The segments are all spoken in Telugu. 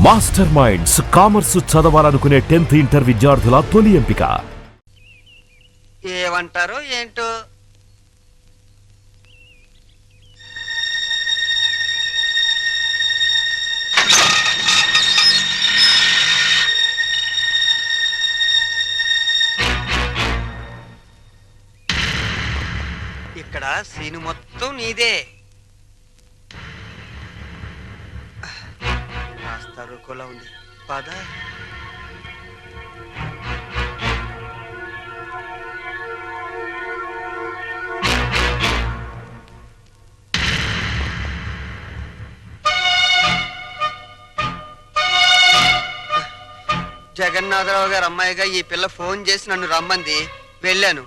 మాస్టర్ మైండ్స్ కామర్స్ చదవాలనుకునే 10th ఇంటర్ విద్యార్థుల తొలి ఎంపిక. ఏమంటారో ఏంటో. ఇక్కడ సీను మొత్తం నీదే. కాస్త రుకోలా ఉంది, పద. జగన్నాథరావు గారు అమ్మాయిగా ఈ పిల్ల ఫోన్ చేసి నన్ను రమ్మంది. వెళ్ళాను.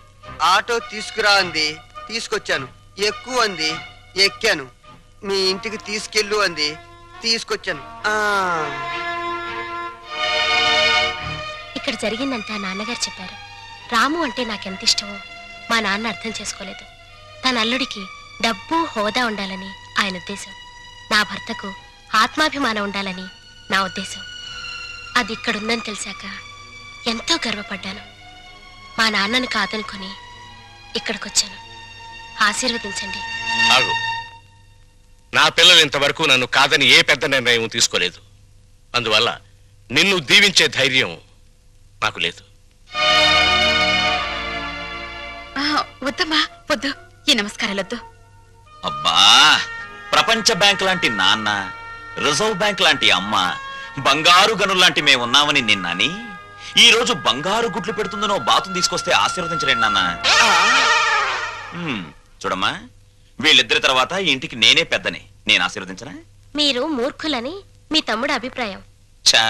ఆటో తీసుకురా అంది, తీసుకొచ్చాను. ఎక్కువ అంది, ఎక్కాను. మీ ఇంటికి తీసుకెళ్ళు అంది, తీసుకొచ్చాను. ఇక్కడ జరిగిందంతా నాన్నగారు చెప్పారు. రాము అంటే నాకెంత ఇష్టమో మా నాన్న అర్థం చేసుకోలేదు. తన అల్లుడికి డబ్బు హోదా ఉండాలని ఆయన ఉద్దేశం. నా భర్తకు ఆత్మాభిమానం ఉండాలని నా ఉద్దేశం. అది ఇక్కడుందని తెలిసాక ఎంతో గర్వపడ్డాను. మా నాన్నను కాదనుకొని ఇక్కడికొచ్చాను. ఆశీర్వదించండి. ఆగు. నా పిల్లలు ఇంతవరకు నన్ను కాదని ఏ పెద్ద నిర్ణయం తీసుకోలేదు. అందువల్ల నిన్ను దీవించే ధైర్యం నాకు లేదు. వద్దమ్మా, వద్దు. ఈ నమస్కారాలొద్దు. అబ్బా, ప్రపంచ బ్యాంక్ లాంటి నాన్న, రిజర్వ్ బ్యాంక్ లాంటి అమ్మ, బంగారు గనుల్లాంటి మేమున్నామని నిన్నని ఈ రోజు బంగారు గుడ్లు పెడుతుందనో బాతును తీసుకొస్తే ఆశీర్వదించలేండి నాన్న. చూడమ్మా, వీళ్ళిద్దరి తర్వాత ఇంటికి నేనే పెద్దని. నేను ఆశీర్వదించనా? మీరు మూర్ఖులని మీ తమ్ముడు అభిప్రాయం. చా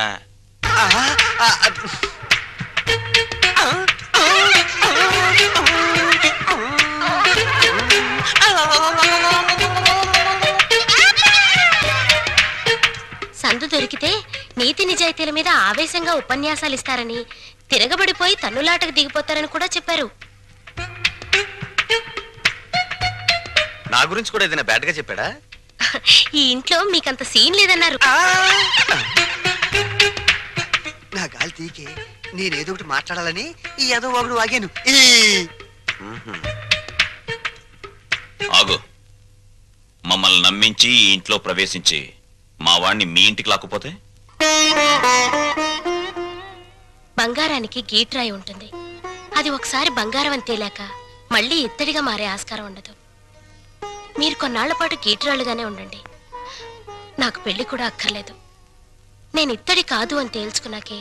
సందు దొరికితే నీతి నిజాయితీల మీద ఆవేశంగా ఉపన్యాసాలు ఇస్తారని, తిరగబడిపోయి తన్నులాటకు దిగిపోతారని కూడా చెప్పారు. నా గురించి కూడా ఏదైనా బ్యాడ్ గా చెప్పాడా? ఈ ఇంట్లో మీకంత సీన్ లేదన్నారు. నా గాలి తీకే నేనేదో ఒకటి మాట్లాడాలని ఈ ఏదో ఒకడు వాగాను. ఆగు. మమ్మల్ని నమ్మించి ఈ ఇంట్లో ప్రవేశించి మా వాణ్ణి మీ ఇంటికి లాక్కుపోతే? బంగారానికి గీట్రాయి ఉంటుంది. అది ఒకసారి బంగారం అని తేలాక మళ్ళీ ఇత్తడిగా మారే ఆస్కారం ఉండదు. మీరు కొన్నాళ్ల పాటు గీట్రాలుగానే ఉండండి. నాకు పెళ్లి కూడా అక్కర్లేదు. నేను ఇత్తడి కాదు అని తేల్చుకున్నాకే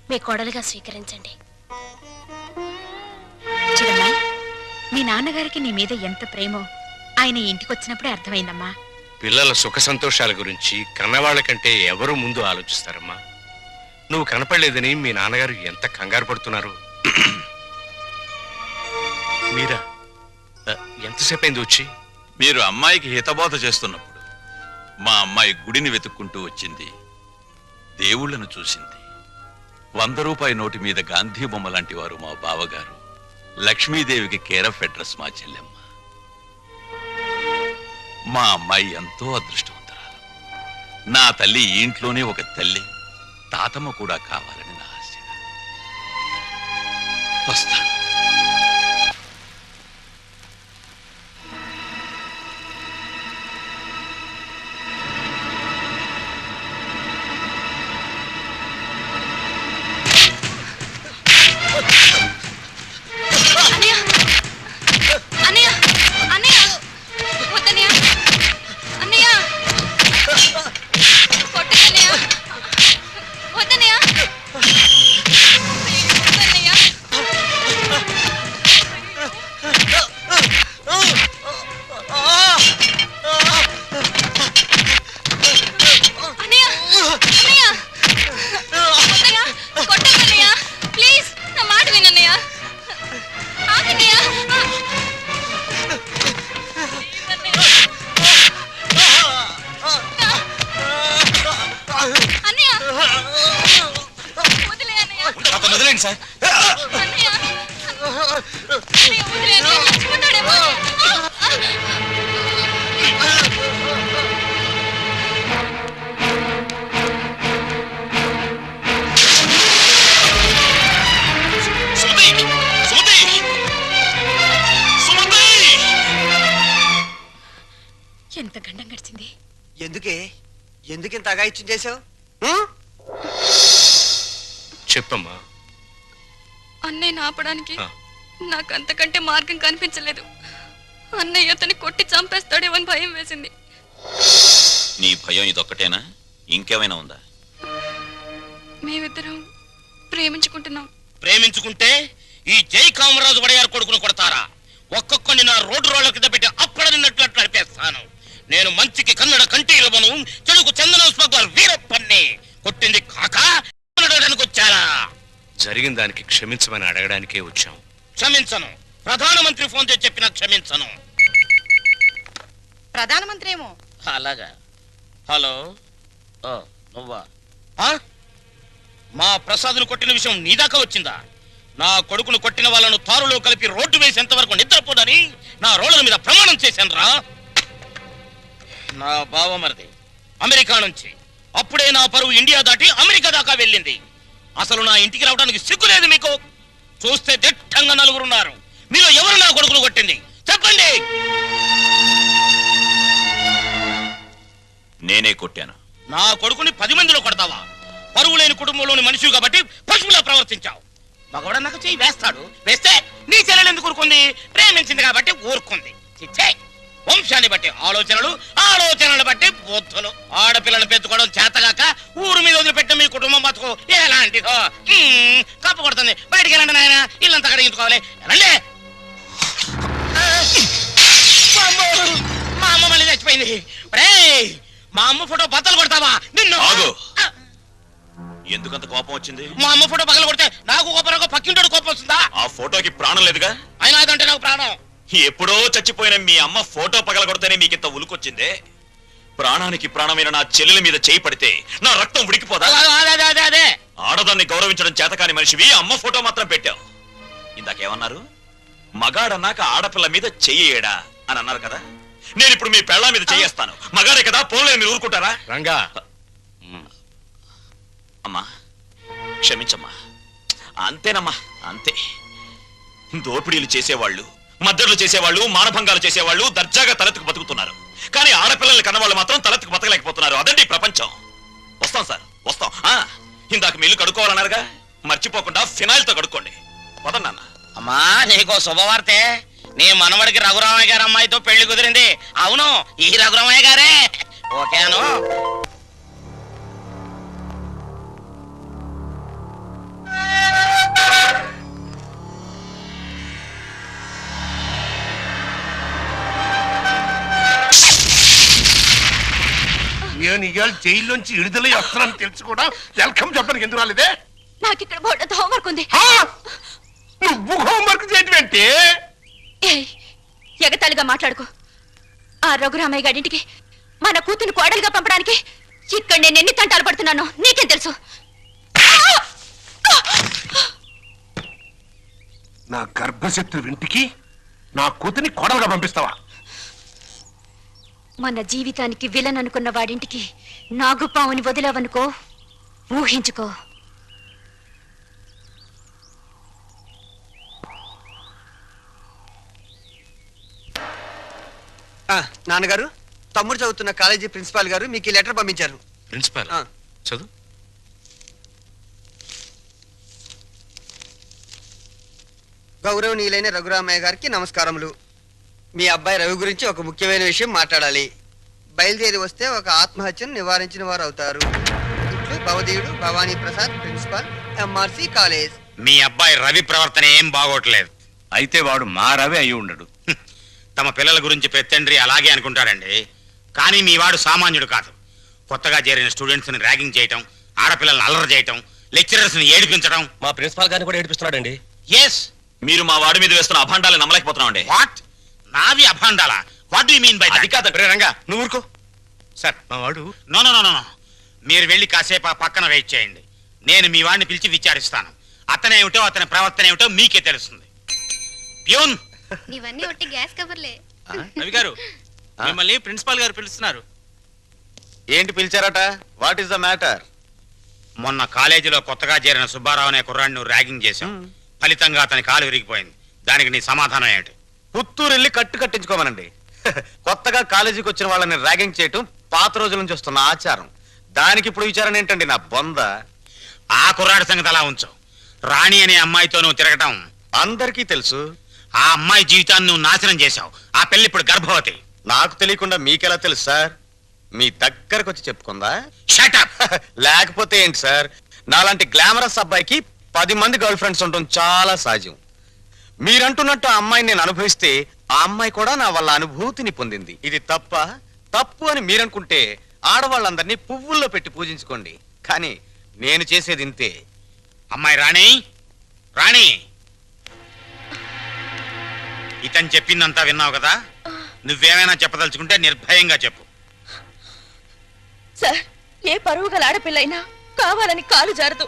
మీ కోడలుగా స్వీకరించండి. చూడమ్మా, మీ నాన్నగారికి నీ మీద ఎంత ప్రేమో ఆయన ఇంటికి వచ్చినప్పుడే అర్థమైందమ్మా. పిల్లల సుఖ సంతోషాల గురించి కన్నవాళ్ల కంటే ఎవరు ముందు ఆలోచిస్తారమ్మా. నువ్వు కనపడలేదని మీ నాన్నగారు ఎంత కంగారు పడుతున్నారు. మీరా ఎంతసేపు అయింది వచ్చి? మీరు అమ్మాయికి హితబోధ చేస్తున్నప్పుడు మా అమ్మాయి గుడిని వెతుక్కుంటూ వచ్చింది. దేవుళ్లను చూసింది. 100 రూపాయి నోటి మీద గాంధీ బొమ్మ లాంటి వారు మా బావగారు. లక్ష్మీదేవికి కేర్ ఆఫ్ అడ్రస్ మా చెల్లెమ్మ. మా అమ్మాయి ఎంతో అదృష్టవంతురాలు. నా తల్లి ఈ ఇంట్లోనే ఒక తల్లి, తాతమ్మ కూడా కావాలని నా ఆశ. వస్తాను. సార్. ఎందుకు ఇంత అగాయిత్యం చేసావు? చెప్పమ్మా. అన్నయ్యని ఆపడానికి ఆ. నాకు అంతకంటే మార్గం కనిపించలేదు. అన్నయ్య అతన్ని కొట్టి చంపేస్తాడేమో అని భయం వేసింది. నీ భయం ఇదొక్కటేనా? ఇంకేమైనా ఉందా? మేమిద్దరం ప్రేమించుకుంటున్నాం. ప్రేమించుకుంటే ఈ జై కామరాజు వడయారు కొడుకును కొడతారా? ఒక్కొక్కని నా రోడ్డు రోడ్ల కింద పెట్టి అప్పుడన్నట్లు నడిపేస్తాను. నేను మంచికి కన్నడ కంటీలవను, చెడుకు చందన స్మగ్లర్ వీరప్పన్ని. కొట్టింది కాక అడగడానికి వచ్చారా? జరిగిన దానికి క్షమించమని అడగడానికే వచ్చాం. క్షమించను. ప్రధానమంత్రి ఫోన్ చేసి చెప్పినా క్షమించను. ప్రధానమంత్రి ఏమో. అలాగా. హలో, నువ్వా? మా ప్రసాద్ను కొట్టిన విషయం నీ దాకా వచ్చిందా? నా కొడుకును కొట్టిన వాళ్ళను తారులో కలిపి రోడ్డు వేసేంత వరకు నిద్రపోదని నా రోడ్ల మీద ప్రమాణం చేశాను రా. నా బావమరిది అమెరికా నుంచి. అప్పుడే నా పరువు ఇండియా దాటి అమెరికా దాకా వెళ్ళింది. అసలు నా ఇంటికి రావడానికి సిగ్గులేదు మీకు? చూస్తే దిట్టంగా నలుగురున్నారు. మీలో ఎవరు నా కొడుకును కొట్టింది చెప్పండి. నేనే కొట్టాను. నా కొడుకుని 10 మందిలో కొడతావా? పరువు లేని కుటుంబంలోని మనిషి కాబట్టి పశువులా ప్రవర్తించావు. మగవాడు నాకు చెయ్యి వేస్తాడు. వేస్తే నీ చెల్లెలు ఎందుకు ఊరుకుంది? ప్రేమించింది కాబట్టి ఊరుకుంది. చిచ్చే, వంశాన్ని బట్టి ఆలోచనలు, ఆలోచనలు బట్టి బుద్ధులు. ఆడపిల్లలు పెంచుకోవడం చేతగాక ఊరు మీద వదిలిపెట్టిన మీ కుటుంబం బతుకు ఎలాంటిదో. కప్పు కొడుతుంది. బయటికి వెళ్ళండి నాయన, ఇల్లంతా కడిగించుకోవాలి. వెళ్ళండి. మా అమ్మ మళ్ళీ చచ్చిపోయింది. మా అమ్మ ఫోటో బద్దలు కొడతావా? నిన్ను ఎందుకంత కోపం వచ్చింది? మా అమ్మ ఫోటో పగల కొడితే నాకు కోపం, పక్కింటోడు కోపం వస్తుందా? ఆ ఫోటోకి ప్రాణం లేదుగా. అయినా అదంటే నాకు ప్రాణం. ఎప్పుడో చచ్చిపోయిన మీ అమ్మ ఫోటో పగల కొడితేనే మీకింత ఉలుకొచ్చిందే. ప్రాణానికి ప్రాణమైన నా చెల్లెల మీద చేయి పడితే నా రక్తం ఉడికిపోదా? అదే ఆడదాన్ని గౌరవించడం చేతకాని మనిషివి అమ్మ ఫోటో మాత్రం పెట్టావు. ఇందాకేమన్నారు? మగాడన్నాక ఆడపిల్ల మీద చెయ్యేడా అని అన్నారు కదా. నేను ఇప్పుడు మీ పెళ్ళ మీద చెయ్యేస్తాను. మగాడే కదా, పోలే, మీరు ఊరుకుంటారా? రంగా, అమ్మా క్షమించమ్మా. అంతేనమ్మా, అంతే. దోపిడీలు చేసేవాళ్ళు, మద్దతులు చేసేవాళ్ళు, మానభంగాలు చేసేవాళ్ళు దర్జాగా తలెత్తుకు బతుకుతున్నారు. కానీ ఆడపిల్లల్ని కన్నవాళ్ళు మాత్రం తలెత్తుకు బతకలేకపోతున్నారు. అదండి ప్రపంచం. వస్తాం సార్, వస్తాం. ఇందాక మీ ఇల్లు కడుక్కోవాలన్నారుగా, మర్చిపోకుండా ఫినాయిల్ తో కడుక్కోండి. వదన్నా. అమ్మా, నీకో శుభవార్తే. నీ మనవడికి రఘురామయ్య గారి అమ్మాయితో పెళ్లి కుదిరింది. అవును, ఈ రఘురామయ్య గారే. ఓకేను. నేను ఇవాళ జైల్లోంచి విడుదలై వస్తున్నాను తెలుసు కూడా వెల్కమ్ చెప్పడానికి ఎందుకు రాలేదే? నాకు ఇక్కడ బోర్డు హోంవర్క్ ఉంది. నువ్వు హోంవర్క్ చేయటం ఏంటి? ఎగతాళిగా మాట్లాడుకో. ఆ రఘురామయ్య గారింటికి మన కూతురు కోడలుగా పంపడానికి ఇక్కడ నేను ఎన్ని తంటాలు పడుతున్నానో నీకేం తెలుసు? నా గర్భశత్రు ఇంటికి నా కూతుని కోడలుగా పంపిస్తావా? మన జీవితానికి విలన్ అనుకున్న వాడింటికి నాగుపావుని వదిలావనుకో, ఊహించుకో. నాన్నగారు, తమ్ముడు చదువుతున్న కాలేజీ ప్రిన్సిపాల్ గారు మీకు ఈ లెటర్ పంపించారు. ప్రిన్సిపాల్ చదువు. గౌరవనీయులైన రఘురామయ్య గారికి నమస్కారములు. మీ అబ్బాయి రవి గురించి ఒక ముఖ్యమైన విషయం మాట్లాడాలి. బయలుదేరి వస్తే ఒక ఆత్మహత్యను నివారించిన వారు అవుతారు. ఇట్లు భవదీయుడు Bhavani Prasad, principal, MRC college. మీ అబ్బాయి రవి ప్రవర్తన ఏం బాగోట్లేదు. అయితే వాడు మా రవి అయి ఉండడు. తమ పిల్లల గురించి పెత్తండ్రి అలాగే అనుకుంటాడండి. కానీ మీ వాడు సామాన్యుడు కాదు. కొత్తగా చేరిన స్టూడెంట్స్ ని ర్యాగింగ్ చేయటం, ఆడపిల్లల్ని అల్లరి చేయటం, లెక్చరర్స్ ని ఏడిపించడం. మా ప్రిన్సిపాల్ గారిని కూడా ఏడిపిస్తున్నాడండి. ఎస్, మీరు మా వాడి మీద వేస్తున్న అభాండాలు నమ్మలేకపోతున్నామండి. వాట్? నావి అభాండాలా? What do you mean by that? అది కాదండి. రంగా, నువ్వు ఊరుకో. సార్, మా వాడు. No no no no. మీరు వెళ్ళి కాసేపు ఆ పక్కన వెయిట్ చేయండి. నేను మీ వాడిని పిలిచి విచారిస్తాను. అతనేమిటో అతని ప్రవర్తన ఏమిటో మీకే తెలుస్తుంది. ప్యూన్, ఇవన్నీ ఒట్టి గ్యాస్ కవర్లే. రవి గారు, మిమ్మల్ని ప్రిన్సిపాల్ గారు పిలుస్తున్నారు. ఏంటి పిలిచారట? What is the matter? మొన్న కాలేజీలో కొత్తగా చేరిన సుబ్బారావు అనే కుర్రాడిని ర్యాగింగ్ చేశాం. ఫలితంగా అతని కాలు విరిగిపోయింది. దానికి నీ సమాధానం ఏమిటి? పుత్తూరు వెళ్ళి కట్టించుకోమనండి. కొత్తగా కాలేజీకి వచ్చిన వాళ్ళని ర్యాగింగ్ చేయటం పాత రోజుల నుంచి వస్తున్న ఆచారం. దానికి ఇప్పుడు విచారణ ఏంటండి నా బొంద? ఆ కుర్రాడి సంగతి అలా ఉంచు. రాణి అనే అమ్మాయితో నువ్వు తిరగటం అందరికీ తెలుసు. ఆ అమ్మాయి జీవితాన్ని నువ్వు నాశనం చేశావు. ఆ పిల్ల ఇప్పుడు గర్భవతి. నాకు తెలియకుండా మీకెలా తెలుసు సార్? మీ దగ్గరకు వచ్చి చెప్పుకుందా? షటప్. లేకపోతే ఏంటి సార్, నాలాంటి గ్లామరస్ అబ్బాయికి 10 మంది గర్ల్ ఫ్రెండ్స్ ఉండటం చాలా సహజం. మీరంటున్నట్టు ఆ అమ్మాయిని నేను అనుభవిస్తే ఆ అమ్మాయి కూడా నా వల్ల అనుభూతిని పొందింది. ఇది తప్పు అని మీరనుకుంటే ఆడవాళ్ళందరినీ పువ్వుల్లో పెట్టి పూజించుకోండి. కానీ నేను చేసేది ఇంతే. అమ్మాయి రాణి, రాణి, ఇతను చెప్పిందంతా విన్నావు కదా? నువ్వేమైనా చెప్పదలుచుకుంటే నిర్భయంగా చెప్పు. సార్, ఏ పరువు గల ఆడపిల్లైనా కావాలని కాలు జారదు.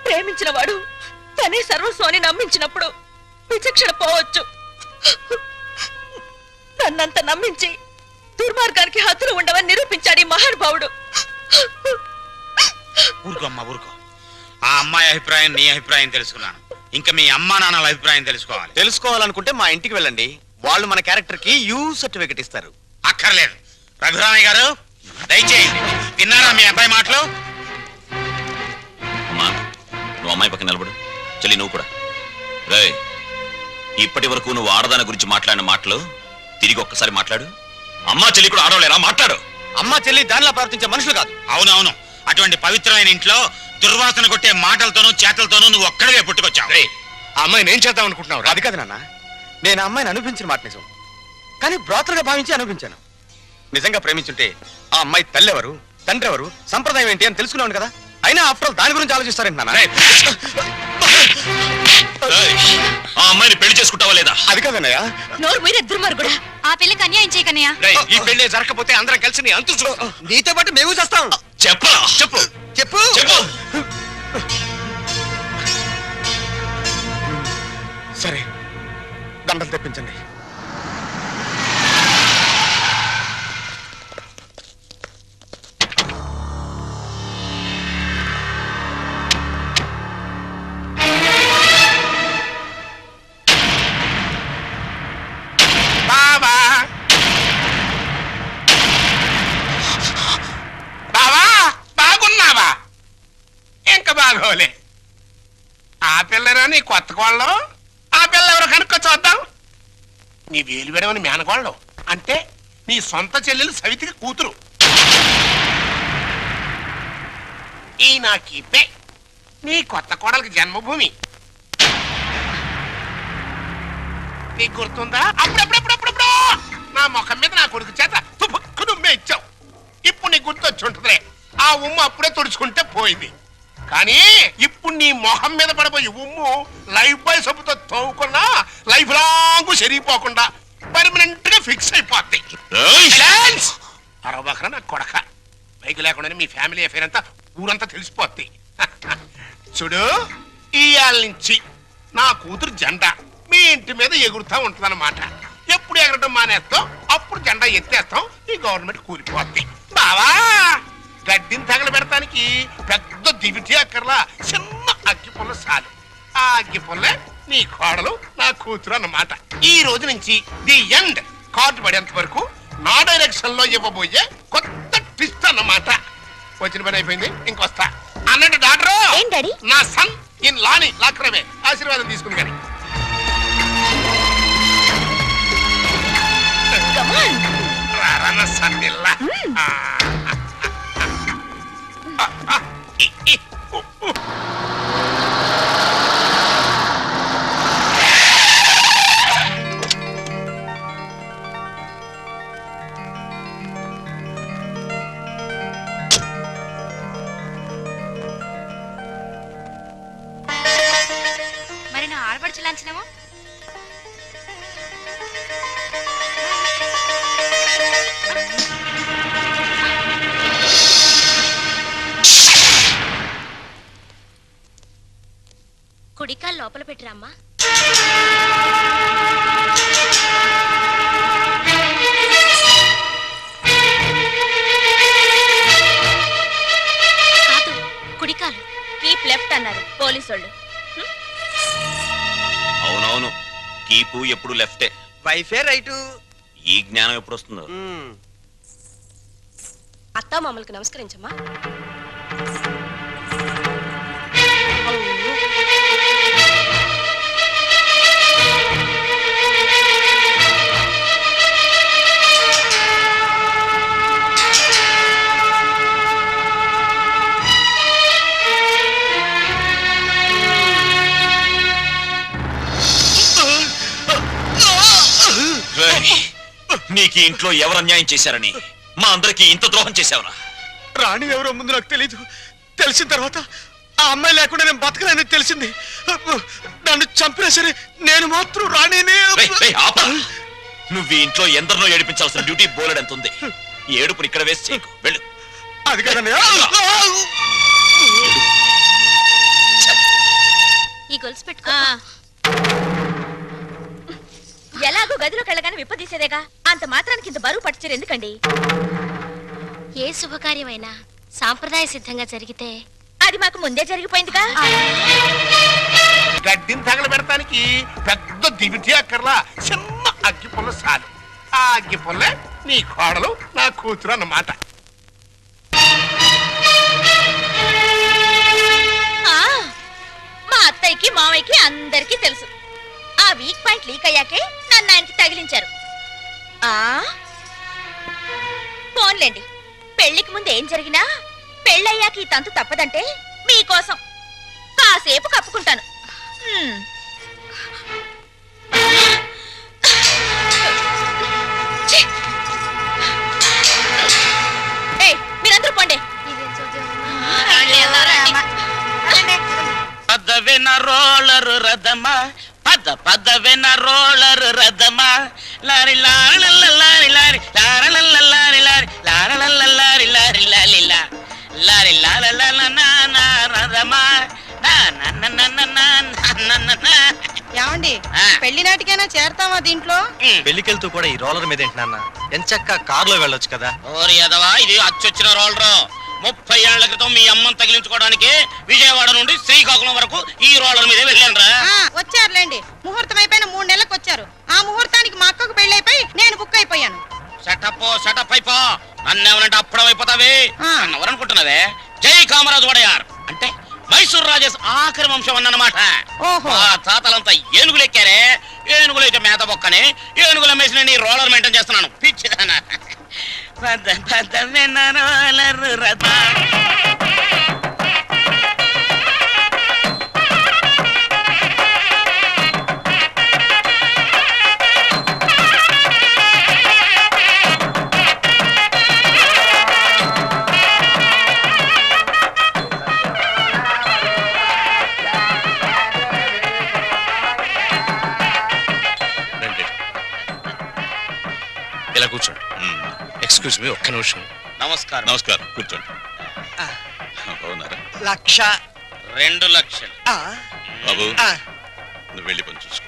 ప్రేమించిన వాడు తనే సర్వస్వాన్ని నమ్మించినప్పుడు విచక్షణ పోవచ్చు. నన్నంత నమ్మించి దుర్మార్గానికి హద్దులు ఉండవని నిరూపించాడు ఈ మహానుభావుడు. ఊరుకోమ్మా, ఊరుకో. ఆ అమ్మాయి అభిప్రాయం, నీ అభిప్రాయం తెలుసుకున్నాను. ఇంకా మీ అమ్మా నాన్నల అభిప్రాయం తెలుసుకోవాలనుకుంటే మా ఇంటికి వెళ్ళండి. వాళ్ళు మన క్యారెక్టర్ కి యూ సర్టిఫికెట్ ఇస్తారు. అక్కర్లేదు. రఘురామయ్య గారు, దయచేయండి. విన్నారా మీ అబ్బాయి మాటలు? అమ్మా, నువ్వు అమ్మాయి పక్కన నిలబడు. చెల్లి, నువ్వు కూడా. రేయ్, ఇప్పటి వరకు నువ్వు ఆడదాని గురించి మాట్లాడిన మాటలు తిరిగి ఒక్కసారి మాట్లాడు. అమ్మా చెల్లి కూడా ఆడవలేరా? మాట్లాడు. అమ్మా చెల్లి దానిలా ప్రవర్తించే మనుషులు కాదు. అవునవును. అటువంటి పవిత్రమైన ఇంట్లో దుర్వాసన కొట్టే మాటలతోనూ చేతలతోనూ నువ్వు ఒక్కడవే పుట్టుకొచ్చావు. ఆ అమ్మాయిని ఏం చేద్దాం అనుకుంటున్నావు? అది కాదు నాన్న, నేను ఆ అమ్మాయిని అనిపించిన మాట నిజం. కానీ బ్రోతలుగా భావించి అనిపించాను. నిజంగా ప్రేమించుంటే ఆ అమ్మాయి తల్లి ఎవరు, తండ్రి ఎవరు, సంప్రదాయం ఏంటి అని తెలుసుకున్నాను కదా. అయినా ఆఫ్టర్ ఆల్ దాని గురించి ఆలోచిస్తారేంటి నాన్న? ఆ అమ్మాయిని పెళ్లి చేసుకుంటావా లేదా? అది కాదన్నయ్య. నోరు మీరే దుర్మార్గుడా. ఆ పిల్లకి అన్యాయం చేయకన్నయ్య. ఈ పెళ్లి జరగకపోతే అందరం కలిసి నీ అంతు చూస్తాం. నీతో పాటు మేము చేస్తాం. చెప్పరా? చెప్పు చెప్పు చెప్పు. సరే, దండలు తెప్పించండి. బావా బావా, బాగున్నావా? ఇంకా బాగోలే. ఆ పిల్లరా నీ కొత్త కోళ్ళం? ఆ పిల్ల ఎవరో కనుక్కో చూద్దాం. నీ వేలు విడవని మేనగోళ్ళం అంటే నీ సొంత చెల్లెలు సవితికి కూతురు. ఈ నా కీపే నీ కొత్త కోడలికి జన్మభూమి. నీకు గుర్తుందా? అప్పుడప్పుడప్పుడప్పుడు నా ముఖం మీద నా కొడుకు చేత తుమ్మే ఇచ్చావు. ఇప్పుడు నీకు గుర్తొచ్చి ఉంటుందిలే. ఆ ఉమ్ము అప్పుడే తుడుచుకుంటే పోయింది. కానీ ఇప్పుడు నీ మొహం మీద పడబోయి ఉమ్ము లైఫ్ బాయ్ సబ్బుతో తోవుకున్నా లైఫ్ లాంగ్ సరిగిపోకుండా పర్మనెంట్ గా ఫిక్స్ అయిపోద్ది. అరవబకరా నా కొడక. బైక్ లేకుండానే మీ ఫ్యామిలీ అఫేర్ అంతా ఊరంతా తెలిసిపోద్ది. చూడు, ఇయాల నుంచి నా కూతురు జెండా మీ ఇంటి మీద ఎగురుతా ఉంటుందన్నమాట. ఎప్పుడు ఎగరటం మానేస్తాం అప్పుడు జెండా ఎత్తేస్తాం. ఈ గవర్నమెంట్ కూలిపోద్ది. బావా, గడ్డిని తగలబెడటానికి పెద్ద దివిటి అక్కర్లా, చిన్న అగ్గి పుల్ల చాలు. ఆ అగ్గి పుల్లే నీ కోడలు నా కూతురు అన్నమాట. ఈ రోజు నుంచి ది ఎండ్ కార్డు పడేంత వరకు నా డైరెక్షన్ లో ఇవ్వబోయే కొత్త ట్విస్ట్ అన్నమాట. వచ్చిన పని అయిపోయింది, ఇంకొస్తా అన్నట్టు డాక్టర్. నా సన్ ఇన్ లాని లాక్రమే ఆశీర్వాదం తీసుకుని కానీ రారన్న సన్నిల్లా. మరి నా ఆడపడుచు లాంఛనమో? కుడికాలు లోపల పెట్టిరామ్మా. కాదు, కుడికాలు. కీప్ లెఫ్ట్ అన్నారు పోలీసోళ్ళు. అవునవును, కీపు ఎప్పుడు లెఫ్టే. వైఫే రైటు. ఈ జ్ఞానం ఎప్పుడు వస్తుందో. అత్తా మామలకు నమస్కరించమ్మా. నీకు ఇంట్లో ఎవరు అన్యాయం చేశారని మా అందరికి ఇంత ద్రోహం చేశావురా? రాణి ఎవరో ముందు నాకు తెలీదు. తెలిసిన తర్వాత ఆ అమ్మాయి లేకుండా నేను బతకలేని తెలిసింది. నన్ను చంపినా సరే నేను మాత్రం రాణినే. నువ్వు ఈ ఇంట్లో ఎందరినో ఏడిపించాల్సిన డ్యూటీ బోలెడంత ఉంది. ఏడుపుని ఇక్కడ వేసి చేయకు, వెళ్ళు. అది కదండి. ఈ గొలుసు పెట్టుకో. ఎలాగో గదిలోకి వెళ్ళగానే విప్పదీసేదేగా, అంత మాత్రానికి ఇంత బరువు పట్టుచీర ఎందుకండి? ఏ శుభకార్యమైనా సాంప్రదాయ సిద్ధంగా జరిగితే అది మాకు ముందే జరిగిపోయిందిగా. గడ్డిని తగలబెడటానికి పెద్ద దివిటి అక్కర్లా, చిన్న అగ్గి పుల్ల చాలు. ఆ అగ్గి పుల్లే నీ కోడలు నా కూతురు అన్నమాట. మా అత్తయ్యకి మావయ్యకి అందరికీ తెలుసు. ఆ వీక్ పాయింట్ లీక్ అయ్యాకే నన్ను ఆయనకి తగిలించారు. ఫోన్లేండి, పెళ్లికి ముందు ఏం జరిగినా పెళ్ళయ్యాక ఈ తంతు తప్పదంటే మీకోసం కాసేపు కప్పుకుంటాను. మీరందరూ పోండి. పదవిన రోలరు రథమా, పదవిన రోలరు రథమా, lorry lorry lorry lorry lorry lorry lorry lorry lorry lorry lorry రథమా. ఏమండి, పెళ్లి నాటికైనా చేరతావా దీంట్లో? పెళ్లికెళ్తూ కూడా ఈ రోలర్ మీద ఏంటి నాన్న? ఎంచక్క కారులో వెళ్ళొచ్చు కదా. ఓరి యదవా, ఇది అచ్చొచ్చిన రోలరు. 30 ఏళ్ల క్రితం మీ అమ్మని తగిలించుకోవడానికి విజయవాడ నుండి శ్రీకాకుళం వరకు ఈ రోలర్ మీదే వెళ్ళానురా. వచ్చారులేండి, ముహూర్తం అయిపోయిన 3 నెలలకు వచ్చారు. ఆ ముహూర్తానికి మా అక్కకు పెళ్ళైపోయి నేను బుక్ అయిపోయాను. షటప్ అయిపో. నన్నేమనంటే అప్పుడం అయిపోతావే. నన్నెవరనుకుంటున్నావే? జై కామరాజు వడయార్ అంటే మైసూర్ రాజేష్ ఆఖరి వంశం అన్నమాట. ఆ తాతలంతా ఏనుగులు ఎక్కారే. ఏనుగులు అయితే మేత బొక్కని ఏనుగుల మేసిన నీ రోలర్ మెయింటైన్ చేస్తున్నాను. పిచ్చిదానా. రోలర్ రథ ఇలా కూర్చోండి. ఎక్స్క్యూజ్ మీ, ఒక్క నిమిషం. నమస్కారం. నమస్కారం, కూర్చోండి. బాగున్నారా? 2 లక్షలు. బాబు, నువ్వు వెళ్ళి పని చూసుకో.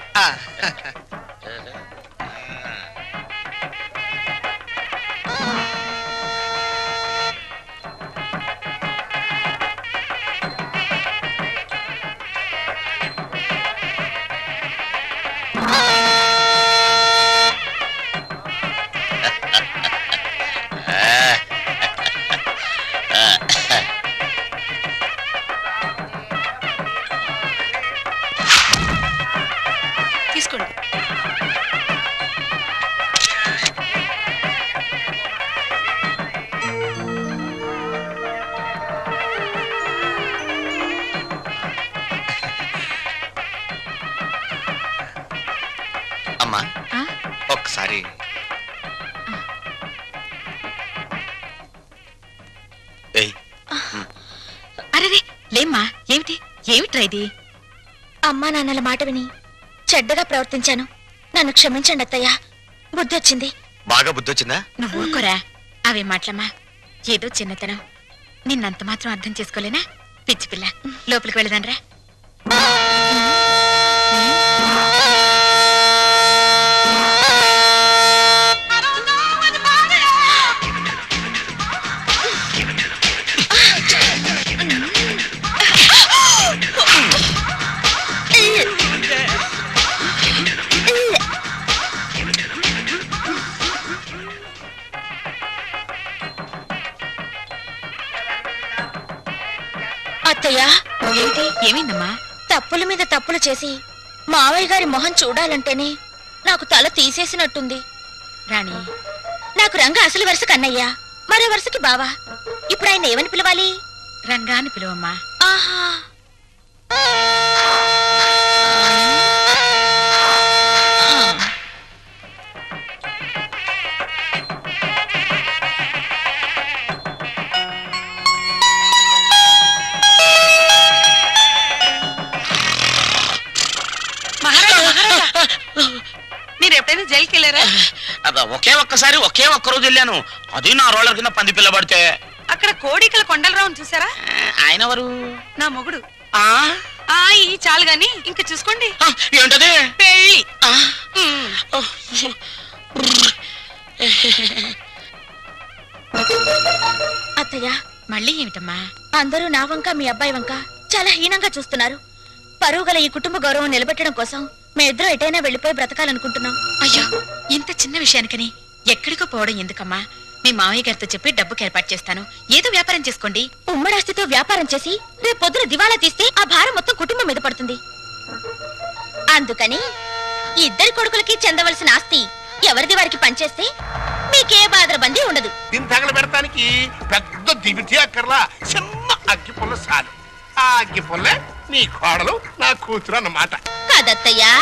తీసుకోండి. అమ్మా, ఒక్కసారి అరే లేమ్మా, ఏమిట్రా ఇది? అమ్మా నాన్నల మాట విని చెడ్డగా ప్రవర్తించాను. నన్ను క్షమించండి అత్తయ్య. బుద్ధి వచ్చింది. బాగా బుద్ధి వచ్చిందా? నువ్వు ఊరుకోరా. అవే మాటలమ్మా, ఏదో చిన్నతనం. నిన్నంత మాత్రం అర్థం చేసుకోలేనా? పిచ్చి పిల్ల. లోపలికి వెళ్ళదానరా. అత్తయ్య, ఏంటి ఏమైందమ్మా? తప్పుల మీద తప్పులు చేసి మావయ్య గారి మొహం చూడాలంటేనే నాకు తల తీసేసినట్టుంది. రాణి, నాకు రంగ అసలు వరుస కన్నయ్య, మరో వరుసకి బావా. ఇప్పుడు ఆయన ఏమని పిలవాలి? రంగాన్ని పిలువమ్మా. ఆహా, మీరు ఎప్పుడైనా జైలుకి వెళ్ళారా? ఒకే ఒక్కసారి ఒకే ఒక్క రోజు వెళ్ళాను. అది నా రోలర్ కింద పంది పిల్ల పడితే. అక్కడ కోడికల కొండలరావుని చూసారా? ఆయన ఎవరు? నా మొగుడు. ఆ ఈ చాలు గాని ఇంక చూసుకోండి. ఏంటది? పెళ్ళి. అత్తయ్య, మళ్ళీ ఏమిటమ్మా? అందరూ నా వంక మీ అబ్బాయి వంక చాలా హీనంగా చూస్తున్నారు. పరువు గల ఈ కుటుంబ గౌరవం నిలబెట్టడం కోసం మేమిద్దరం ఎటైనా వెళ్ళిపోయి బ్రతకాలనుకుంటున్నాం. అయ్యో, ఇంత చిన్న విషయానికని ఎక్కడికో పోవడం ఎందుకమ్మా? మీ మామయ్య గారితో చెప్పి డబ్బుకి ఏర్పాటు చేస్తాను. ఏదో వ్యాపారం చేసుకోండి. ఉమ్మడాస్తితో వ్యాపారం చేసి రేపు పొద్దున దివాలా తీస్తే ఆ భారం మొత్తం కుటుంబం మీద పడుతుంది. అందుకని ఇద్దరి కొడుకులకి చెందవలసిన ఆస్తి ఎవరిది వారికి పనిచేస్తే మీకే బాధరబందీ ఉండదు. దీన్ని తగల పెడతానికి పెద్ద దివిటి అక్కర్లా, చిన్న అగ్గి పుల్ల చాలు. ఆ అగ్గి పుల్లే నీ కోడలు, నా కూతురు అన్నమాట. కాదత్తయ్యా?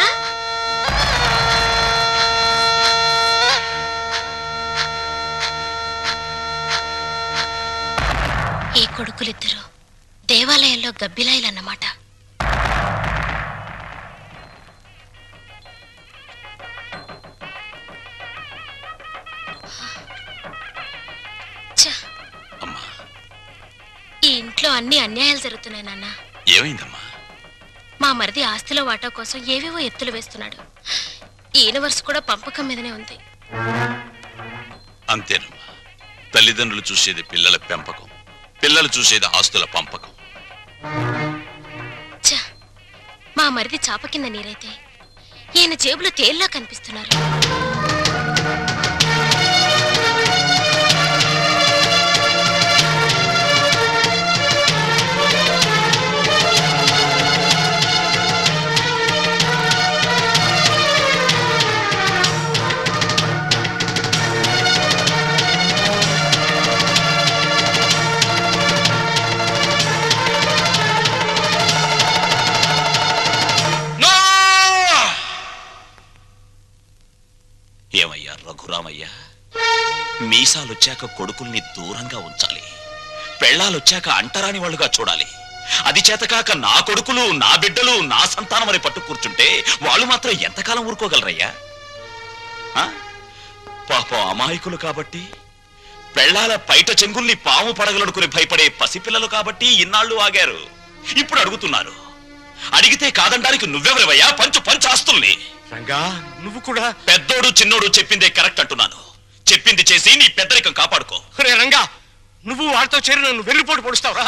ఈ కొడుకులిద్దరూ దేవాలయంలో గబ్బిలాయిలన్నమాట. ఛ! అమ్మా, ఈ ఇంట్లో అన్ని అన్యాయాలు జరుగుతున్నాయి నాన్న. ఏమైందమ్మా? మా మరిది ఆస్తిలో వాటా కోసం ఏవేవో ఎత్తులు వేస్తున్నాడు. ఈ యూనివర్స్ కూడా పంపకం మీదనే ఉంది. అంతేనమ్మా, తల్లిదండ్రులు చూసేది పిల్లల పెంపకం, పిల్లలు చూసేది ఆస్తుల పంపకం. ఛ! మా మరిది చాప కింద నీరైతే ఈయన జేబులో తేల్లా కనిపిస్తున్నారు. ఏమయ్యా రఘురామయ్య, మీసాలొచ్చాక కొడుకుల్ని దూరంగా ఉంచాలి, పెళ్ళాలొచ్చాక అంటరాని వాళ్ళుగా చూడాలి. అది చేతకాక నా కొడుకులు, నా బిడ్డలు, నా సంతానం అని పట్టు కూర్చుంటే వాళ్ళు మాత్రం ఎంతకాలం ఊరుకోగలరయ్యా? పాపం అమాయకులు కాబట్టి, పెళ్ళాల పైట చెంగుల్ని పాము పడగలడుకుని భయపడే పసిపిల్లలు కాబట్టి ఇన్నాళ్ళు ఆగారు. ఇప్పుడు అడుగుతున్నారు. అడిగితే కాదండానికి నువ్వెవరివయ్యా? పంచు ఆస్తుల్ని. రంగా, నువ్వు కూడా. పెద్దోడు చిన్నోడు చెప్పిందే కరెక్ట్ అంటున్నాను. చెప్పింది చేసి నీ పెద్దరికం కాపాడుకో. రే రంగా, నువ్వు వాడితో చేరి నన్ను వెన్నుపోటు పొడుస్తావురా?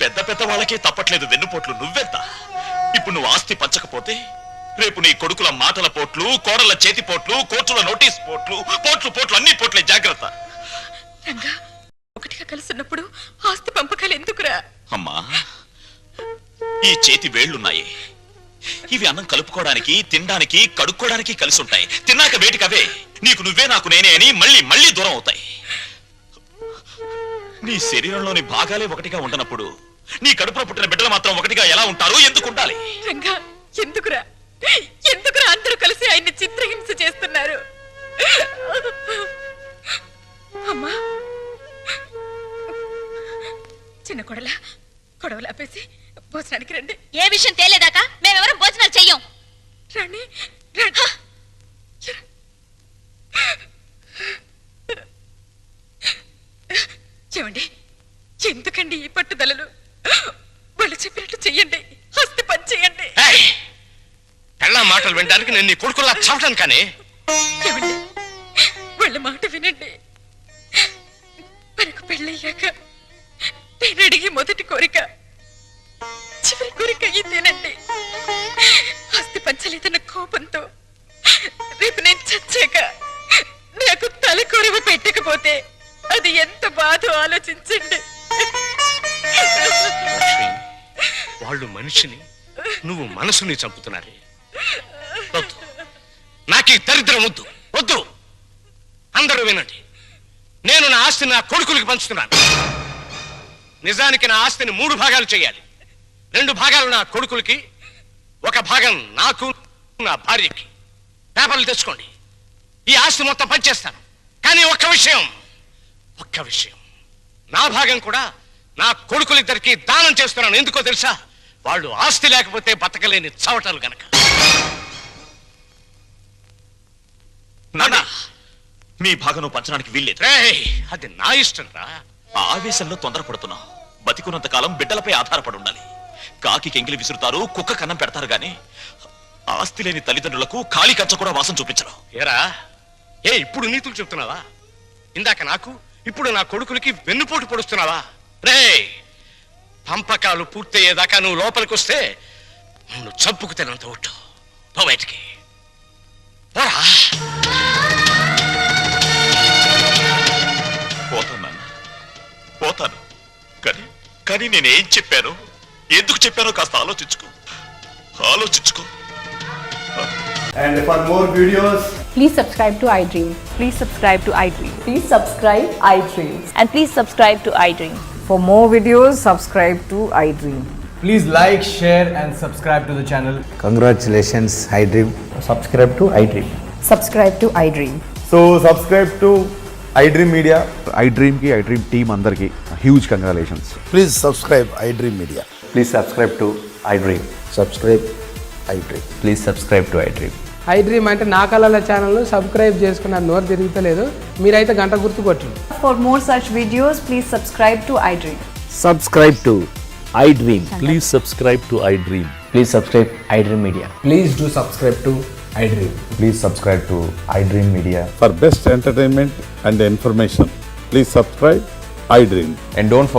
పెద్ద పెద్ద వాళ్ళకే తప్పట్లేదు వెన్నుపోట్లు, నువ్వెంత? ఇప్పుడు నువ్వు ఆస్తి పంచకపోతే రేపు నీ కొడుకుల మాటల పోట్లు, కోడల చేతి పోట్లు, కోర్టుల నోటీస్ పోట్లు, పోట్లు అన్ని పోట్లే, జాగ్రత్త. రంగా, ఒకటిగా కలుసున్నప్పుడు ఆస్తి పంపకాలు ఎందుకురా? అమ్మా, ఈ చేతి వేళ్లున్నాయి, ఇవి అన్నం కలుపుకోవడానికి, తినడానికి, కడుక్కోవడానికి కలిసి ఉంటాయి. తిన్నాక వేటికవే నీకు నువ్వే నాకు నేనే అని మళ్ళీ మళ్ళీ దూరం అవుతాయి. నీ శరీరంలోని భాగాలే ఒకటిగా ఉండనప్పుడు నీ కడుపులో పుట్టిన బిడ్డలు మాత్రం ఒకటిగా ఎలా ఉంటారు? ఎందుకు ఉండాలి? రంగా, ఎందుకురా అందరూ కలిసి ఆయన్ని చిత్రహింస చేస్తున్నారు? అమ్మా, చిన్న కొడవలు ఆపేసి భోజనానికి రండి. ఏ విషయం తేలేదాకా మేమెవరం భోజనాలు చెయ్యం. రండి. చెవండి, ఎందుకండి ఈ పట్టుదలలు? వాళ్ళు చెప్పినట్టు చెయ్యండి, ఆస్తి పని చెయ్యండి. పెళ్ళా మాటలు వినడానికి నేను నీ కొడుకులా చావటాను. కానీ చెవండి, వాళ్ళ మాట వినండి. మనకు పెళ్ళయ్యాక నేను అడిగి మొదటి కోరిక, చివరి కోరిక ఇదేనండి. ఆస్తి పంచలేదన్న కోపంతో రేపు నేను చచ్చాక నాకు తలకొరవ పెట్టకపోతే అది ఎంత బాధో ఆలోచించండి. వాళ్ళు మనిషిని, నువ్వు మనసుని చంపుతున్నారే. వద్దు, నాకు ఈ దరిద్రం వద్దు, వద్దు. అందరూ వినండి, నేను నా ఆస్తిని నా కొడుకులకి పంచుతున్నాను. నిజానికి నా ఆస్తిని 3 భాగాలు చేయాలి. 2 భాగాలు నా కొడుకులకి, 1 భాగం నాకు, నా భార్యకి. పేపర్లు తెచ్చుకోండి, ఈ ఆస్తి మొత్తం పంచేస్తాను. కానీ ఒక్క విషయం, నా భాగం కూడా నా కొడుకులిద్దరికి దానం చేస్తున్నాను. ఎందుకో తెలుసా? వాళ్ళు ఆస్తి లేకపోతే బతకలేని చవటలు గనక. నాన్న, మీ భాగం పంచడానికి వీల్లేదు. రేయ్, అది నా ఇష్టం రా. ఆ ఆవేశంలో తొందరపడుతున్నావు. బతికున్నంత కాలం బిడ్డలపై ఆధారపడి ఉండాలి. కాకి కెంగిలి విసురుతారు, కుక్క కన్నం పెడతారు గాని ఆస్తి లేని తల్లిదండ్రులకు ఖాళీ కంచ కూడా వాసం చూపించరు. ఏరా, ఇప్పుడు నీతులు చెప్తున్నావా? ఇందాక నాకు, ఇప్పుడు నా కొడుకులకి వెన్నుపోటు పొడుస్తున్నావా? రేయ్, పంపకాలు పూర్తయ్యేదాకా నువ్వు లోపలికి వస్తే నన్ను చంపుకు తినంత ఒట్టు. పో బయటికి పోరా. పోతాను నాన్న, పోతాను. కానీ నేనేం చెప్పాను, ఎందుకు చెప్పానో కాస్త ఆలోచించుకో. And for more videos, please subscribe to iDream. Please subscribe to iDream. Please subscribe iDream. And please subscribe to iDream. For more videos, subscribe to iDream. please like, share and subscribe to the channel. Congratulations, iDream. Subscribe to iDream. Subscribe to iDream. So subscribe to iDream Media. iDream ki iDream team andarki huge congratulations. Please subscribe iDream Media. Please subscribe to iDream. Subscribe iDream. Please subscribe to iDream. iDream అంటే నా కళల ఛానల్ సబ్స్క్రైబ్ చేసుకున్న నోరు తిరుగుతలేదు. మీరైతే గంట గుర్తు కొట్టండి. For more such videos, please subscribe to iDream. Subscribe to iDream. Please subscribe to iDream. Please subscribe iDream Media. Please do subscribe to iDream. Please subscribe to iDream Media. For best entertainment and information, please subscribe iDream. And don't forget